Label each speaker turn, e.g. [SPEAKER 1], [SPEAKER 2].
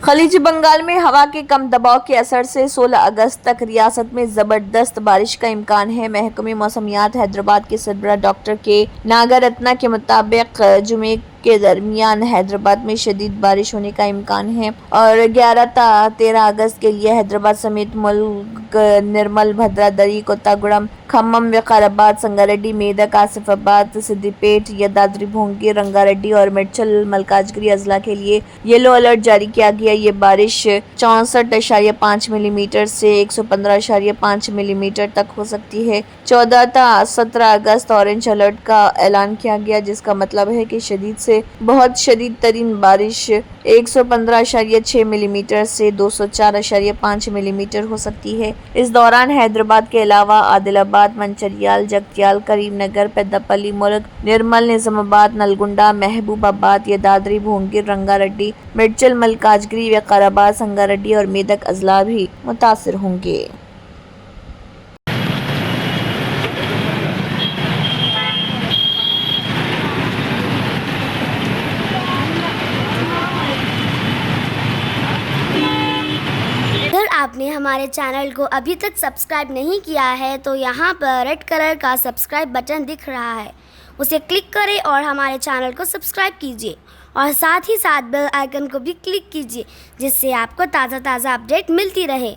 [SPEAKER 1] خلیج بنگال میں ہوا کے کم دباؤ کے اثر سے 16 اگست تک ریاست میں زبردست بارش کا امکان ہے۔ محکمہ موسمیات حیدرآباد کے سربراہ ڈاکٹر کے ناگا رتنا کے مطابق جمعے کے درمیان حیدرآباد میں شدید بارش ہونے کا امکان ہے اور 11 تا 13 اگست کے لیے حیدرآباد سمیت ملک نرمل، بھدرادری، کوتاگوڑم، کھمم، وقار آباد، سنگاریڈی، میدک، آصف آباد، سدی پیٹ، یادادری بھونگی، رنگاریڈی اور میڈچل ملکاجگیری اضلاع کے لیے یلو الرٹ جاری کیا گیا۔ یہ بارش 64.5 ملی میٹر سے 115.5 ملی میٹر تک ہو سکتی ہے۔ 14 تا 17 اگست اورنج الرٹ کا اعلان کیا گیا، جس کا مطلب ہے کہ شدید سے بہت شدید ترین بارش 115.6 ملی میٹر سے 204.5 ملی میٹر ہو سکتی ہے۔ اس دوران حیدرآباد کے علاوہ عادل آباد، منچریال، جگتیال، کریم نگر، پیداپلی، ملک نرمل، نظام آباد، نلگنڈا، محبوب آباد، یدادری بھونگی، رنگاریڈی، میڈچل ملکاجگیری، وقار آباد، سنگاریڈی اور میدک اضلاع بھی متاثر ہوں گے۔
[SPEAKER 2] اگر آپ نے ہمارے چینل کو ابھی تک سبسکرائب نہیں کیا ہے تو یہاں پر ریڈ کلر کا سبسکرائب بٹن دکھ رہا ہے، اسے کلک کریں اور ہمارے چینل کو سبسکرائب کیجیے اور ساتھ ہی ساتھ بیل آئیکن کو بھی کلک کیجیے، جس سے آپ کو تازہ اپڈیٹ ملتی رہے۔